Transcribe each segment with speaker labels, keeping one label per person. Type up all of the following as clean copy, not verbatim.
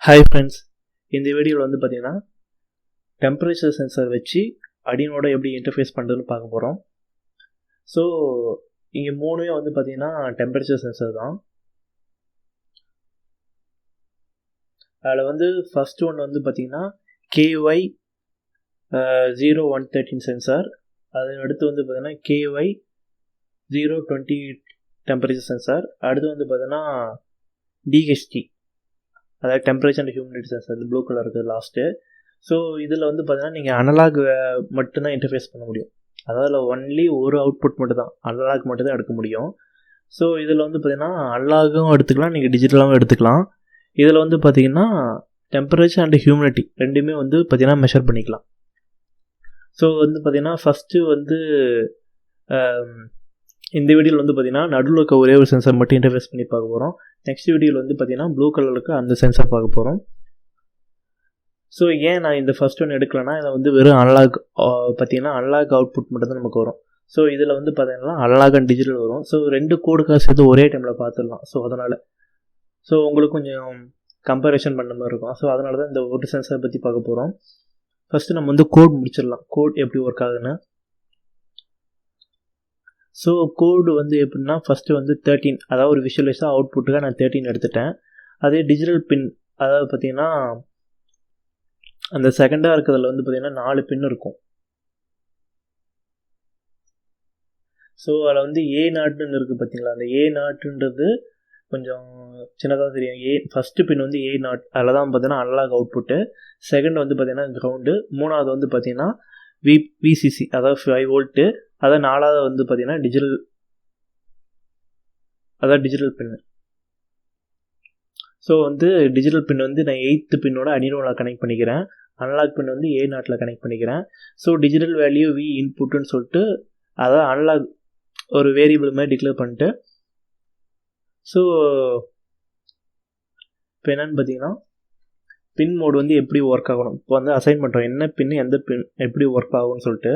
Speaker 1: Hi friends, இந்த வீடியோவில் வந்து பார்த்தீங்கன்னா டெம்பரேச்சர் சென்சார் வச்சு அடினோட எப்படி இன்டர்ஃபேஸ் பண்ணுறதுன்னு பார்க்க போகிறோம். ஸோ இங்கே மூணுமே வந்து பார்த்தீங்கன்னா டெம்பரேச்சர் சென்சார் தான். அதில் வந்து ஃபஸ்ட் ஒன் வந்து பார்த்தீங்கன்னா KY-028 சென்சார். அது அடுத்து வந்து பார்த்தீங்கன்னா KY-028 டெம்பரேச்சர் சென்சார். அடுத்து வந்து பார்த்தீங்கன்னா DHT, அதாவது டெம்பரேச்சர் அண்ட் ஹியூமிடிட்டி சென்சார், இது ப்ளூ கலர் இருக்குது லாஸ்ட்டு. ஸோ இதில் வந்து பார்த்தீங்கன்னா நீங்கள் அனலாக் மட்டும்தான் இன்டர்ஃபேஸ் பண்ண முடியும். அதாவது ஒன்லி ஒரு அவுட்புட் மட்டும் தான், அனலாக் மட்டும் தான் எடுக்க முடியும். ஸோ இதில் வந்து பார்த்தீங்கன்னா அனலாகும் எடுத்துக்கலாம், நீங்கள் டிஜிட்டலாகவும் எடுத்துக்கலாம். இதில் வந்து பார்த்தீங்கன்னா டெம்பரேச்சர் அண்ட் ஹியூமிடிட்டி ரெண்டுமே வந்து பார்த்தீங்கன்னா மெஷர் பண்ணிக்கலாம். ஸோ வந்து பார்த்தீங்கன்னா ஃபஸ்ட்டு வந்து இந்த வீடியோவில் வந்து பார்த்தீங்கன்னா நடுவில் இருக்க ஒரே ஒரு சென்சார் மட்டும் இன்டர்ஃபேஸ் பண்ணி பார்க்க போகிறோம். நெக்ஸ்ட் வீடியோவில் வந்து பார்த்தீங்கன்னா ப்ளூ கலருக்கு அந்த சென்சார் பார்க்க போகிறோம். ஸோ ஏன் நான் இந்த ஃபஸ்ட் ஒன் எடுக்கலைன்னா, இதை வந்து வெறும் அனலாக் பார்த்தீங்கன்னா அனலாக் அவுட்புட் மட்டும் தான் நமக்கு வரும். ஸோ இதில் வந்து பார்த்தீங்கன்னா அனலாக் அண்ட் டிஜிட்டல் வரும். ஸோ ரெண்டு கோடுக்காக சேர்த்து ஒரே டைமில் பார்த்துடலாம். ஸோ அதனால் உங்களுக்கு கொஞ்சம் கம்பேரிஷன் பண்ண மாதிரி இருக்கும். ஸோ அதனால தான் இந்த ஒரு சென்சார் பற்றி பார்க்க போகிறோம். ஃபஸ்ட்டு நம்ம வந்து கோட் முடிச்சிடலாம், கோட் எப்படி ஒர்க் ஆகுதுன்னு. ஸோ கோடு வந்து எப்படின்னா ஃபஸ்ட்டு வந்து 13, அதாவது ஒரு விஷுவலைஸாக அவுட்புட்டுக்காக நான் 13 எடுத்துட்டேன். அதே டிஜிட்டல் பின், அதாவது பார்த்திங்கன்னா அந்த செகண்டாக இருக்கிறதுல வந்து பார்த்திங்கன்னா 4 பின் இருக்கும். ஸோ அதில் வந்து A0ன்னு இருக்குது பார்த்தீங்களா, அந்த A0ன்றது கொஞ்சம் சின்னதாக தெரியும். ஃபஸ்ட்டு பின் வந்து A0, அதில் தான் பார்த்தீங்கன்னா அனலாக் அவுட்புட்டு. செகண்ட் வந்து பார்த்திங்கன்னா கிரவுண்டு. மூணாவது வந்து பார்த்திங்கன்னா VCC, அதாவது 5 வோல்ட்டு. அதாவது நாலாவது வந்து பார்த்தீங்கன்னா டிஜிட்டல் பின்னு. ஸோ வந்து டிஜிட்டல் பின் வந்து நான் 8th பின்னோட அடினோவில் கனெக்ட் பண்ணிக்கிறேன். அனலாக் பின் வந்து A0 கனெக்ட் பண்ணிக்கிறேன். ஸோ டிஜிட்டல் வேல்யூ V இன்புட்டுன்னு சொல்லிட்டு அதாவது அனலாக் ஒரு வேரியபிள் மாதிரி டிக்ளேர் பண்ணிட்டு, ஸோ இப்போ என்னென்னு பார்த்தீங்கன்னா பின் மோடு வந்து எப்படி ஒர்க் ஆகணும் இப்போ வந்து அசைன் பண்ணுறோம், என்ன பின் எந்த பின் எப்படி ஒர்க் ஆகும்னு சொல்லிட்டு.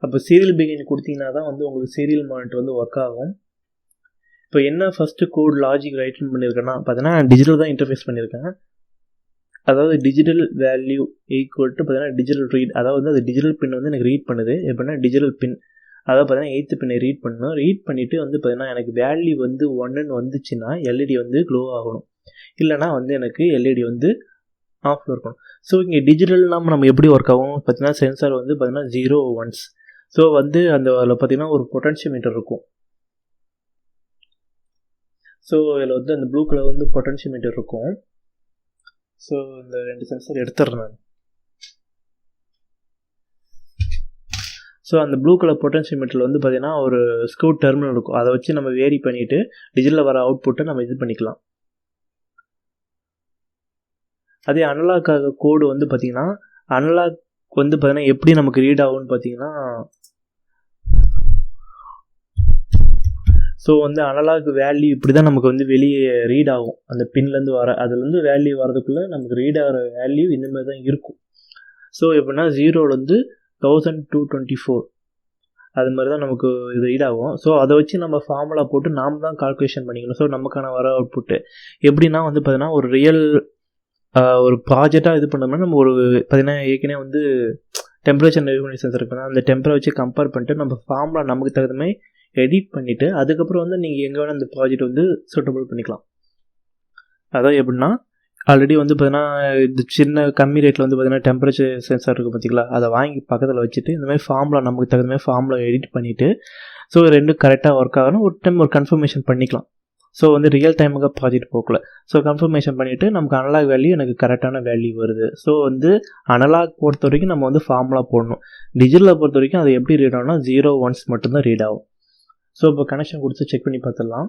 Speaker 1: அப்போ சீரியல் பிகின் கொடுத்தீங்கன்னா தான் வந்து உங்களுக்கு சீரியல் மானிட்டர் வந்து ஒர்க் ஆகும். இப்போ என்ன ஃபஸ்ட்டு கோட் லாஜிக் ரைட்டன் பண்ணியிருக்கேன்னா பார்த்தீங்கன்னா டிஜிட்டல் தான் இன்டர்ஃபேஸ் பண்ணியிருக்கேன். அதாவது டிஜிட்டல் வேல்யூ ஈக்குவல் டு பார்த்தீங்கன்னா டிஜிட்டல் ரீட், அதாவது அது டிஜிட்டல் பின் வந்து எனக்கு ரீட் பண்ணுது. எப்படின்னா டிஜிட்டல் பின், அதாவது பார்த்தீங்கன்னா 8th பின்னை ரீட் பண்ணணும். ரீட் பண்ணிவிட்டு வந்து பார்த்தீங்கன்னா எனக்கு வேல்யூ வந்து 1ன்னு வந்துச்சுன்னா எல்இடி வந்து க்ளோ ஆகணும், இல்லைனா வந்து எனக்கு எல்இடி வந்து ஆஃபில் இருக்கணும். ஸோ இங்கே டிஜிட்டல்னால் நம்ம எப்படி ஒர்க் ஆகும் பார்த்தீங்கன்னா சென்சார் வந்து பார்த்தீங்கன்னா 0 1s. ஸோ வந்து அந்த அதில் பார்த்தீங்கன்னா ஒரு பொட்டன்ஷியோமீட்டர் இருக்கும். ஸோ இதில் வந்து அந்த ப்ளூ கலர் வந்து பொட்டன்ஷியோமீட்டர் இருக்கும். ஸோ இந்த ரெண்டு சென்சார் எடுத்துடுறேன் நான். ஸோ அந்த ப்ளூ கலர் பொட்டன்ஷியோமீட்டரில் வந்து பார்த்தீங்கன்னா ஒரு ஸ்க்ரூ டெர்மினல் இருக்கும். அதை வச்சு நம்ம வேரி பண்ணிவிட்டு டிஜிட்டலில் வர அவுட்புட்டை நம்ம இது பண்ணிக்கலாம். அதே அனலாக்காக கோடு வந்து பார்த்திங்கன்னா அனலாக் வந்து பார்த்தீங்கன்னா எப்படி நமக்கு ரீட் ஆகும்னு பார்த்தீங்கன்னா, ஸோ வந்து அனலாக் வேல்யூ இப்படி தான் நமக்கு வந்து வெளியே ரீட் ஆகும். அந்த பின்லேருந்து வர அதுலேருந்து வேல்யூ வரதுக்குள்ளே நமக்கு ரீட் ஆகிற வேல்யூ இந்தமாதிரி தான் இருக்கும். ஸோ எப்படின்னா 0லேருந்து 1224 அது மாதிரி தான் நமக்கு இது ரீட் ஆகும். ஸோ அதை வச்சு நம்ம ஃபார்முலா போட்டு நாம் தான் கால்குலேஷன் பண்ணிக்கணும். ஸோ நமக்கான வர அவுட்புட்டு எப்படின்னா வந்து பார்த்தீங்கன்னா ஒரு ரியல் ஒரு ப்ராஜெக்டாக இது பண்ணோம்னா நம்ம ஒரு பார்த்தீங்கன்னா ஏற்கனவே வந்து டெம்பரேச்சர் ரெகுலேஷன் சென்சார் இருக்குன்னா அந்த டெம்பரை வச்சு கம்பேர் பண்ணிட்டு நம்ம ஃபார்முலா நமக்கு தகுந்த மாதிரி எடிட் பண்ணிவிட்டு அதுக்கப்புறம் வந்து நீங்கள் எங்கே வேணால் அந்த ப்ராஜெக்ட் வந்து சூட்டபிள் பண்ணிக்கலாம். அதான் எப்படின்னா ஆல்ரெடி வந்து பார்த்தீங்கன்னா இந்த சின்ன கம்மி ரேட்டில் வந்து பார்த்தீங்கன்னா டெம்பரேச்சர் சென்சார் இருக்குது பார்த்திங்களா, அதை வாங்கி பக்கத்தில் வச்சுட்டு இந்த மாதிரி ஃபார்முலா நமக்கு தகுந்த மாதிரி ஃபார்முலா எடிட் பண்ணிவிட்டு ஸோ ரெண்டும் கரெக்டாக ஒர்க் ஆகணும் ஒரு டைம் ஒரு கன்ஃபர்மேஷன் பண்ணிக்கலாம். ஸோ வந்து ரியல் டைமுக்கு ப்ராஜெக்ட் போகல. ஸோ கன்ஃபர்மேஷன் பண்ணிவிட்டு நமக்கு அனலாக் வேல்யூ எனக்கு கரெக்டான வேல்யூ வருது. ஸோ வந்து அனலாக் பொறுத்த வரைக்கும் நம்ம வந்து ஃபார்முலா போடணும். டிஜிட்டலை பொறுத்த வரைக்கும் அது எப்படி ரீட் ஆகும்னா 0 1s மட்டும்தான் ரீட் ஆகும். ஸோ இப்போ கனெக்ஷன் கொடுத்து செக் பண்ணி பார்த்துடலாம்.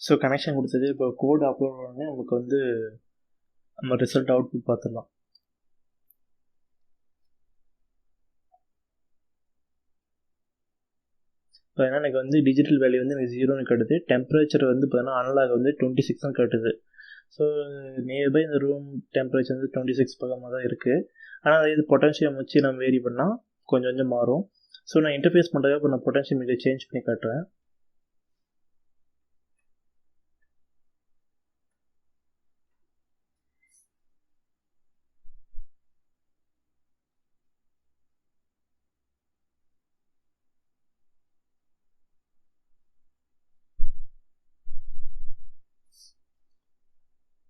Speaker 1: ஸோ கனெக்ஷன் கொடுத்தது. இப்போ கோடு அப்லோட் பண்ணோடனே நமக்கு வந்து நம்ம ரிசல்ட் அவுட்புட் பார்த்துடலாம். இப்போ ஏன்னா எனக்கு வந்து டிஜிட்டல் வேல்யூ வந்து எனக்கு 0ன்னு காட்டுது. டெம்பரேச்சர் வந்து பார்த்தீங்கன்னா அனலாக் வந்து 26 காட்டுது. ஸோ நியர்பை இந்த ரூம் டெம்பரேச்சர் வந்து 26 பக்கமாக தான் இருக்குது. ஆனால் இது பொட்டன்ஷியம் வச்சு நம்ம வேரி பண்ணால் கொஞ்சம் கொஞ்சம் மாறும். ஸோ நான் இன்டர்ஃபேஸ் பண்ணுறதுக்கு இப்போ நான் பொட்டன்ஷியம் மீட்டர் சேஞ்ச் பண்ணி காட்டுறேன்.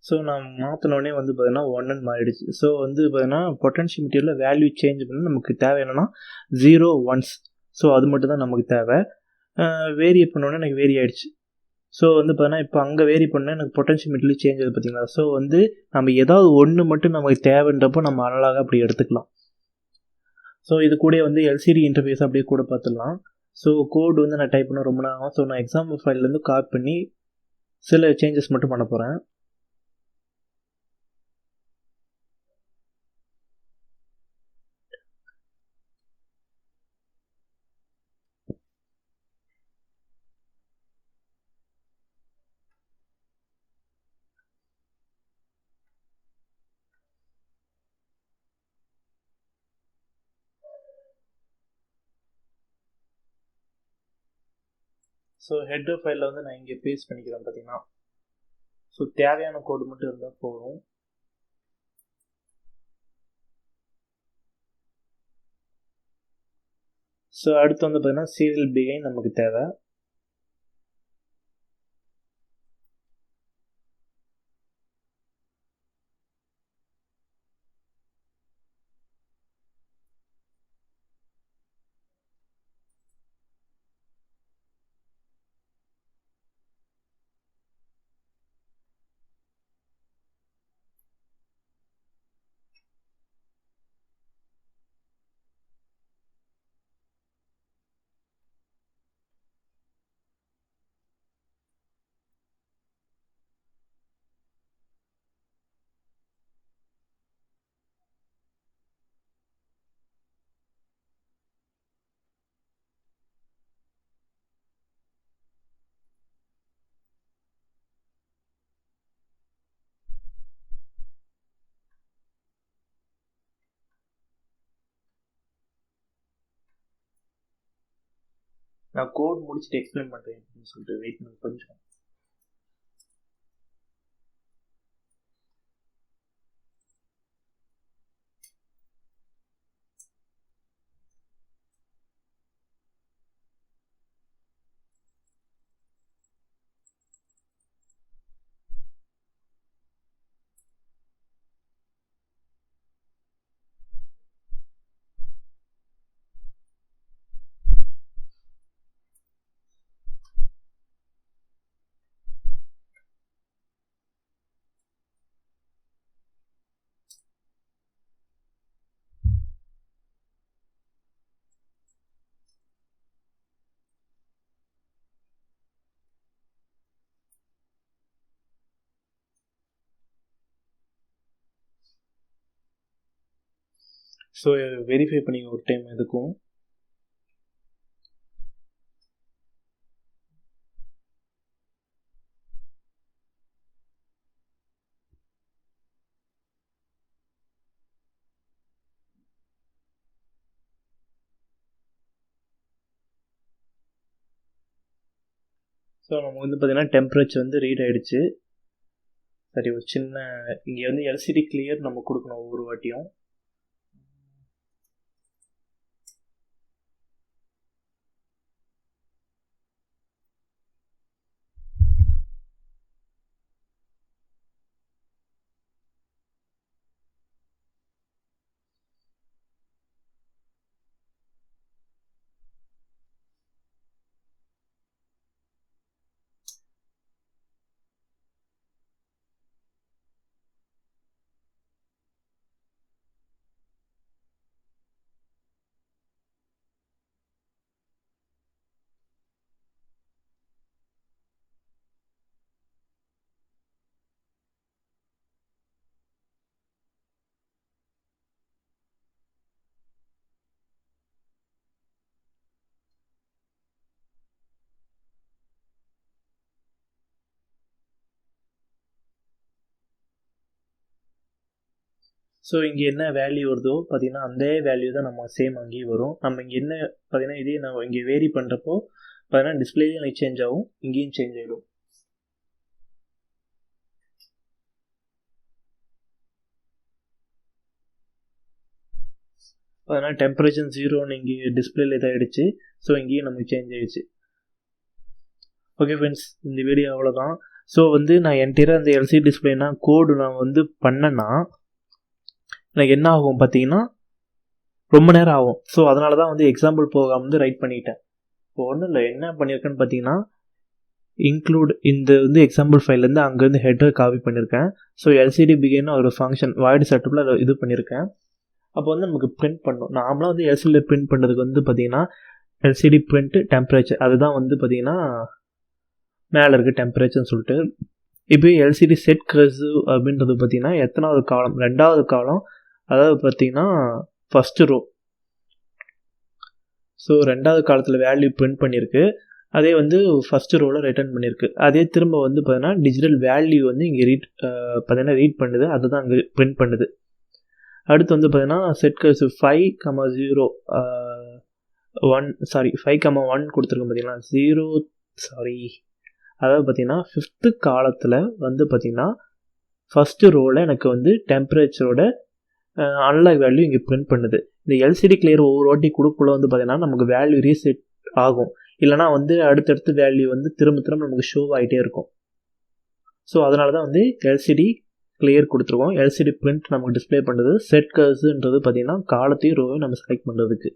Speaker 1: ஸோ நான் மாற்றினோடனே வந்து பார்த்தீங்கன்னா 1ன்னு மாறிடுச்சு. ஸோ வந்து பார்த்தீங்கன்னா பொட்டன்ஷியோமீட்டரில் வேல்யூ சேஞ்ச் பண்ண நமக்கு தேவை என்னென்னா 0 1s. ஸோ அது மட்டும் தான் நமக்கு தேவை. வேரி பண்ணோன்னே எனக்கு வேரி ஆகிடுச்சு. ஸோ வந்து பார்த்தீங்கன்னா இப்போ அங்கே வேரி பண்ணால் எனக்கு பொட்டன்ஷியோமீட்டர்லேயும் சேஞ்ச் ஆகுது பார்த்தீங்களா. ஸோ வந்து நம்ம ஏதாவது ஒன்று மட்டும் நமக்கு தேவைன்றப்போ நம்ம அனலாக அப்படி எடுத்துக்கலாம். ஸோ இது கூட வந்து எல்சிடி இன்டர்ஃபேஸ் அப்படியே கூட பார்த்துடலாம். ஸோ கோடு வந்து நான் டைப் பண்ண ரொம்ப நேரம் ஆகும். ஸோ நான் எக்ஸாம்பிள் ஃபைல்லேருந்து காப்பி பண்ணி சில சேஞ்சஸ் மட்டும் பண்ண போகிறேன். ஸோ ஹெட்டர் ஃபைலில் வந்து நான் இங்கே பேஸ்ட் பண்ணிக்கிறேன் பார்த்தீங்கன்னா. ஸோ தேவையான கோடு மட்டும் இருந்தால் போதும். ஸோ அடுத்து வந்து பார்த்தீங்கன்னா சீரியல் பிகைன் நமக்கு தேவை. நான் கோட் முடிச்சுட்டு எக்ஸ்பிளைன் பண்ணுறேன் அப்படின்னு சொல்லிட்டு வெயிட் பண்ணி கொஞ்சம். ஸோ வெரிஃபை பண்ணி ஒரு டைம் எதுக்கும். ஸோ நமக்கு வந்து பார்த்தீங்கன்னா டெம்பரேச்சர் வந்து ரீட் ஆகிடுச்சு. சரி, ஒரு சின்ன இங்கே வந்து எல்சிடி கிளியர் நம்ம கொடுக்கணும் ஒவ்வொரு வாட்டியும். ஸோ இங்கே என்ன வேல்யூ வருதோ பார்த்தீங்கன்னா அந்த வேல்யூ தான் நம்ம சேம் அங்கேயும் வரும். நம்ம இங்கே என்ன பார்த்தீங்கன்னா இதே நம்ம இங்கே வேரி பண்ணுறப்போ பார்த்தீங்கன்னா டிஸ்பிளேயும் எனக்கு சேஞ்ச் ஆகும், இங்கேயும் சேஞ்ச் ஆகிடும். அதனால் டெம்பரேச்சர் 0ன்னு இங்கே டிஸ்பிளேல இதாகிடுச்சு. ஸோ இங்கேயும் நமக்கு சேஞ்ச் ஆகிடுச்சு. ஓகே ஃப்ரெண்ட்ஸ், இந்த வீடியோ அவ்வளோதான். ஸோ வந்து நான் என்டையராக அந்த எல்சிடி டிஸ்பிளேனா கோடு நான் வந்து பண்ணேன்னா எனக்கு என்ன ஆகும் பார்த்தீங்கன்னா ரொம்ப நேரம் ஆகும். ஸோ அதனால தான் வந்து எக்ஸாம்பிள் போகாமல் வந்து ரைட் பண்ணிட்டேன். இப்போ ஒன்றும் இல்லை, என்ன பண்ணியிருக்கேன்னு பார்த்தீங்கன்னா இன்க்ளூட் இந்த வந்து எக்ஸாம்பிள் ஃபைல்லேருந்து அங்கேருந்து ஹெட்டர் காப்பி பண்ணியிருக்கேன். ஸோ எல்சிடி பிகின்னு ஒரு ஃபங்க்ஷன் வாய்டு செட்டப்பில் அதை இது பண்ணியிருக்கேன். அப்போ வந்து நமக்கு பிரிண்ட் பண்ணணும். நார்மலாக வந்து எல்சிடி பிரிண்ட் பண்ணுறதுக்கு வந்து பார்த்தீங்கன்னா எல்சிடி பிரிண்ட்டு டெம்பரேச்சர் அதுதான் வந்து பார்த்தீங்கன்னா மேலே இருக்குது டெம்பரேச்சர்னு சொல்லிட்டு. இப்போ எல்சிடி செட் கர்சிவ் அப்படின்றது பார்த்தீங்கன்னா எத்தனாவது காலம், 2வது காலம், அதாவது பார்த்தீங்கன்னா ஃபஸ்ட்டு ரோ. ஸோ 2வது காலத்தில் வேல்யூ பிரிண்ட் பண்ணியிருக்கு, அதே வந்து ஃபஸ்ட்டு ரோவில் ரிட்டர்ன் பண்ணியிருக்கு. அதே திரும்ப வந்து பார்த்தீங்கன்னா டிஜிட்டல் வேல்யூ வந்து இங்கே பார்த்தீங்கன்னா ரீட் பண்ணுது, அதுதான் அங்கே பிரிண்ட் பண்ணுது. அடுத்து வந்து பார்த்தீங்கன்னா செட் கர்சிவ் 5,1 கொடுத்துருக்கோம் பார்த்தீங்கன்னா 0 அதாவது பார்த்தீங்கன்னா 5th காலத்தில் வந்து பார்த்தீங்கன்னா ஃபஸ்ட்டு ரோவில் எனக்கு வந்து டெம்பரேச்சரோட அனலாக் வேல்யூ இங்கே பிரிண்ட் பண்ணுது. இந்த எல்சிடி கிளியர் ஒவ்வொரு வாட்டி கொடுக்குள்ள வந்து பார்த்தீங்கன்னா நமக்கு வேல்யூ ரீசெட் ஆகும், இல்லைனா வந்து அடுத்தடுத்து வேல்யூ வந்து திரும்ப நமக்கு ஷோ ஆகிட்டே இருக்கும். ஸோ அதனால தான் வந்து எல்சிடி கிளியர் கொடுத்துருக்கோம். எல்சிடி பிரிண்ட் நமக்கு டிஸ்பிளே பண்ணுறது. செட் கர்ஸ்ன்றது பார்த்தீங்கன்னா காலத்தையும் ரோவையும் நம்ம செலக்ட் பண்ணுறதுக்கு.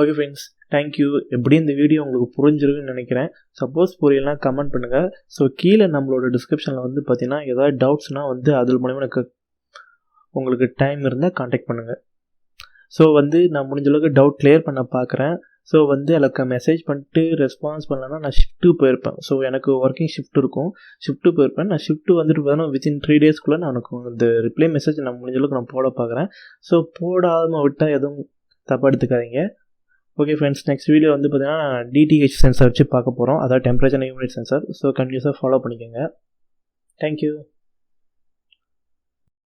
Speaker 1: Okay friends, thank you. எப்படி இந்த வீடியோ உங்களுக்கு புரிஞ்சிருக்குன்னு நினைக்கிறேன். சப்போஸ் புரியலாம் கமெண்ட் பண்ணுங்கள். ஸோ கீழே நம்மளோட டிஸ்கிரிப்ஷனில் வந்து பார்த்தீங்கன்னா ஏதாவது டவுட்ஸ்னால் வந்து அது மூலமாக எனக்கு உங்களுக்கு டைம் இருந்தால் காண்டாக்ட் பண்ணுங்கள். ஸோ வந்து நான் முடிஞ்சளவுக்கு டவுட் கிளியர் பண்ண பார்க்குறேன். ஸோ வந்து எனக்கு மெசேஜ் பண்ணிட்டு ரெஸ்பான்ஸ் பண்ணலன்னா நான் ஷிஃப்ட்டு போயிருப்பேன். ஸோ எனக்கு ஒர்க்கிங் ஷிஃப்ட் இருக்கும், ஷிஃப்ட்டு போயிருப்பேன். நான் ஷிஃப்ட்டு வந்துட்டு பார்த்தீங்கன்னா வித்தின் 3 daysக்குள்ளே நான் எனக்கு இந்த ரிப்ளை மெசேஜ் நான் முடிஞ்சளவுக்கு நான் போட பார்க்குறேன். ஸோ போடாமல் விட்டால் எதுவும் தப்பாக எடுத்துக்காதீங்க. ஓகே ஃப்ரெண்ட்ஸ், நெக்ஸ்ட் வீடியோ வந்து பார்த்தீங்கன்னா டிடிஹெச் சென்சார் வச்சு பார்க்க போகிறோம், அதாவது டெம்பரேச்சர் யூனிட் சென்சார். ஸோ கண்டினியூஸாக ஃபாலோ பண்ணிக்கோங்க. தேங்க்யூ.